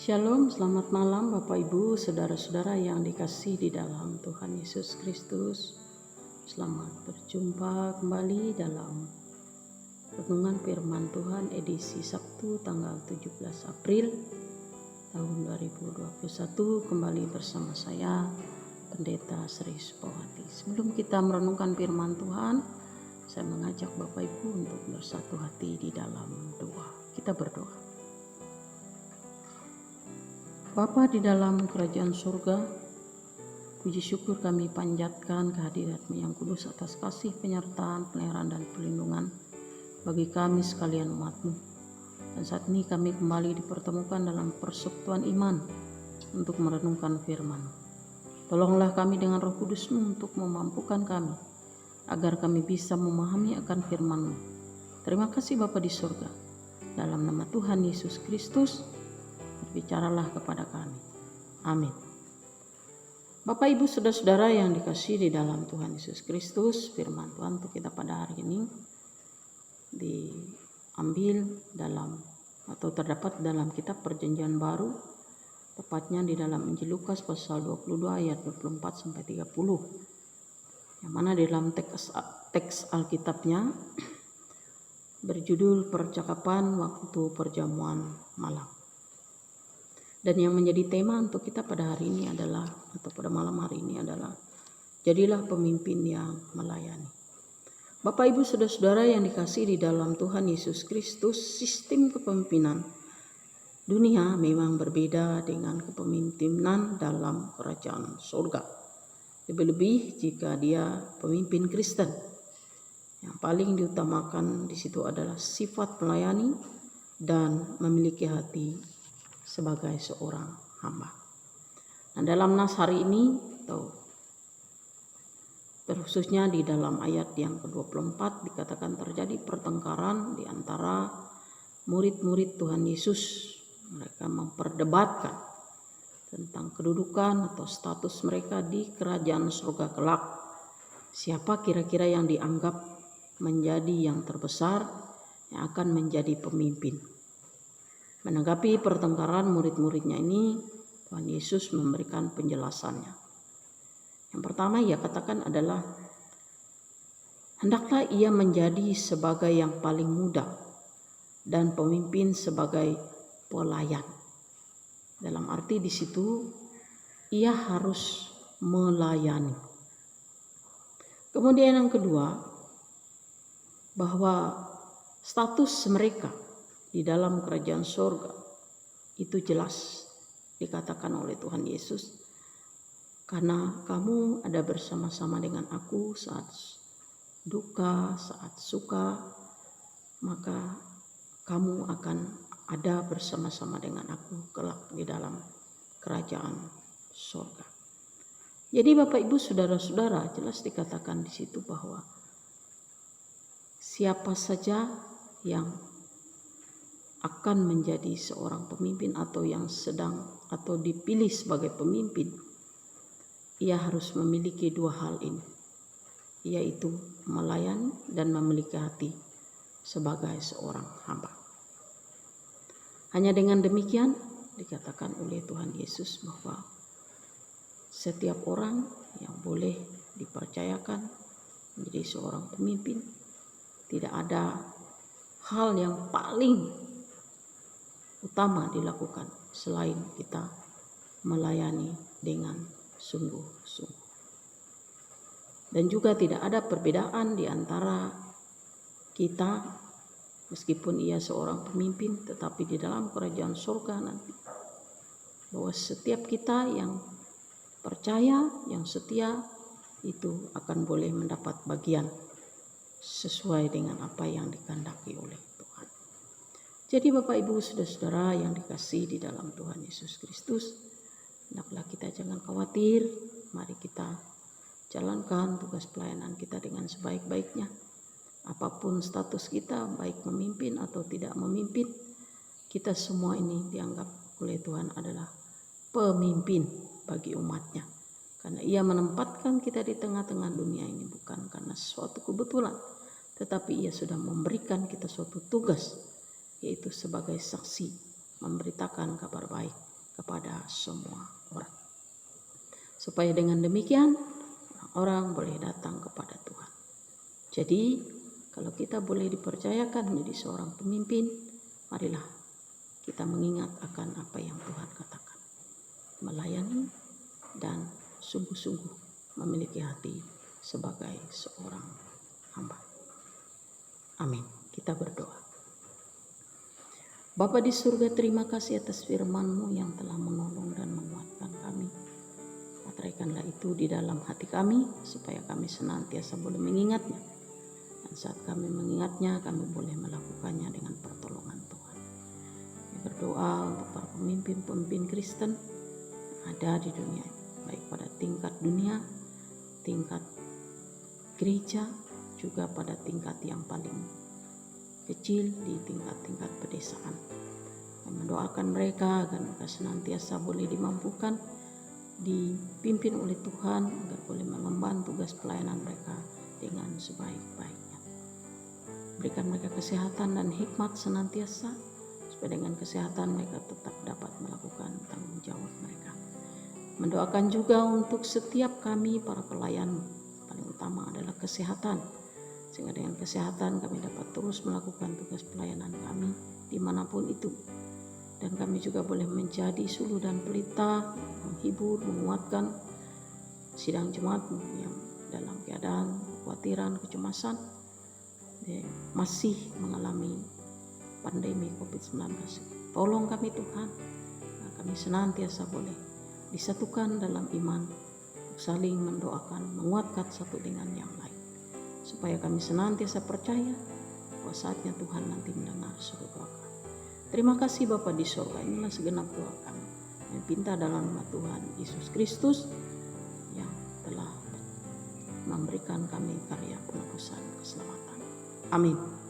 Shalom, selamat malam Bapak Ibu, saudara-saudara yang dikasihi di dalam Tuhan Yesus Kristus. Selamat berjumpa kembali dalam renungan firman Tuhan edisi Sabtu tanggal 17 April tahun 2021. Kembali bersama saya, Pendeta Sri Supawati. Sebelum kita merenungkan firman Tuhan, saya mengajak Bapak Ibu untuk bersatu hati di dalam doa. Kita berdoa. Bapa di dalam kerajaan surga, puji syukur kami panjatkan kehadirat-Mu yang kudus atas kasih penyertaan, peliharaan dan perlindungan bagi kami sekalian umat-Mu. Dan saat ini kami kembali dipertemukan dalam persekutuan iman untuk merenungkan firman. Tolonglah kami dengan Roh Kudus-Mu untuk memampukan kami agar kami bisa memahami akan firman-Mu. Terima kasih Bapa di surga. Dalam nama Tuhan Yesus Kristus, berbicaralah kepada kami. Amin. Bapak Ibu saudara-saudara yang dikasihi di dalam Tuhan Yesus Kristus, firman Tuhan untuk kita pada hari ini diambil dalam atau terdapat dalam kitab Perjanjian Baru, tepatnya di dalam Injil Lukas pasal 22 ayat 24 sampai 30. Yang mana di dalam teks Alkitabnya berjudul percakapan waktu perjamuan malam. Dan yang menjadi tema untuk kita pada hari ini adalah, atau pada malam hari ini adalah, jadilah pemimpin yang melayani. Bapak Ibu saudara-saudara yang dikasihi di dalam Tuhan Yesus Kristus, sistem kepemimpinan dunia memang berbeda dengan kepemimpinan dalam kerajaan surga. Lebih-lebih jika dia pemimpin Kristen. Yang paling diutamakan di situ adalah sifat melayani dan memiliki hati sebagai seorang hamba. Nah, dalam nas hari ini, khususnya di dalam ayat yang ke-24 dikatakan terjadi pertengkaran di antara murid-murid Tuhan Yesus. Mereka memperdebatkan tentang kedudukan atau status mereka di kerajaan surga kelak. Siapa kira-kira yang dianggap menjadi yang terbesar yang akan menjadi pemimpin. Menanggapi pertengkaran murid-muridnya ini, Tuhan Yesus memberikan penjelasannya. Yang pertama ia katakan adalah, hendaklah ia menjadi sebagai yang paling muda dan pemimpin sebagai pelayan. Dalam arti di situ, ia harus melayani. Kemudian yang kedua, bahwa status mereka di dalam kerajaan surga itu jelas dikatakan oleh Tuhan Yesus, karena kamu ada bersama-sama dengan aku saat duka, saat suka, maka kamu akan ada bersama-sama dengan aku kelak di dalam kerajaan surga. Jadi Bapak Ibu saudara-saudara, jelas dikatakan di situ bahwa siapa saja yang akan menjadi seorang pemimpin atau yang sedang atau dipilih sebagai pemimpin, ia harus memiliki dua hal ini, yaitu melayani dan memiliki hati sebagai seorang hamba. Hanya dengan demikian dikatakan oleh Tuhan Yesus bahwa setiap orang yang boleh dipercayakan menjadi seorang pemimpin, tidak ada hal yang paling utama dilakukan selain kita melayani dengan sungguh-sungguh. Dan juga tidak ada perbedaan di antara kita, meskipun ia seorang pemimpin, tetapi di dalam kerajaan surga nanti, bahwa setiap kita yang percaya, yang setia, itu akan boleh mendapat bagian sesuai dengan apa yang dikehendaki oleh Tuhan. Jadi Bapak Ibu saudara-saudara yang dikasihi di dalam Tuhan Yesus Kristus, hendaklah kita jangan khawatir, mari kita jalankan tugas pelayanan kita dengan sebaik-baiknya. Apapun status kita, baik memimpin atau tidak memimpin, kita semua ini dianggap oleh Tuhan adalah pemimpin bagi umatnya. Karena ia menempatkan kita di tengah-tengah dunia ini bukan karena suatu kebetulan, tetapi ia sudah memberikan kita suatu tugas, yaitu sebagai saksi memberitakan kabar baik kepada semua orang. Supaya dengan demikian orang boleh datang kepada Tuhan. Jadi kalau kita boleh dipercayakan menjadi seorang pemimpin, marilah kita mengingat akan apa yang Tuhan katakan. Melayani dan sungguh-sungguh memiliki hati sebagai seorang hamba. Amin. Kita berdoa. Bapa di surga, terima kasih atas firman-Mu yang telah menolong dan menguatkan kami. Materaikanlah itu di dalam hati kami, supaya kami senantiasa boleh mengingatnya. Dan saat kami mengingatnya, kami boleh melakukannya dengan pertolongan Tuhan. Kami berdoa untuk para pemimpin-pemimpin Kristen yang ada di dunia, baik pada tingkat dunia, tingkat gereja, juga pada tingkat yang paling kecil di tingkat-tingkat pedesaan. Kami mendoakan mereka agar mereka senantiasa boleh dimampukan, dipimpin oleh Tuhan agar boleh mengemban tugas pelayanan mereka dengan sebaik-baiknya. Berikan mereka kesehatan dan hikmat senantiasa, supaya dengan kesehatan mereka tetap dapat melakukan tanggung jawab mereka. Mendoakan juga untuk setiap kami para pelayan, paling utama adalah kesehatan, sehingga dengan kesehatan kami dapat terus melakukan tugas pelayanan kami dimanapun itu. Dan kami juga boleh menjadi suluh dan pelita, menghibur, menguatkan sidang jemaat yang dalam keadaan kekhawatiran, kecemasan, masih mengalami pandemi COVID-19. Tolong kami Tuhan, kami senantiasa boleh disatukan dalam iman, saling mendoakan, menguatkan satu dengan yang lain, supaya kami senantiasa percaya bahwa saatnya Tuhan nanti mendengar seru doa kami. Terima kasih Bapa di surga, inilah segenap doa kami. Kami minta dalam nama Tuhan Yesus Kristus yang telah memberikan kami karya penebusan keselamatan. Amin.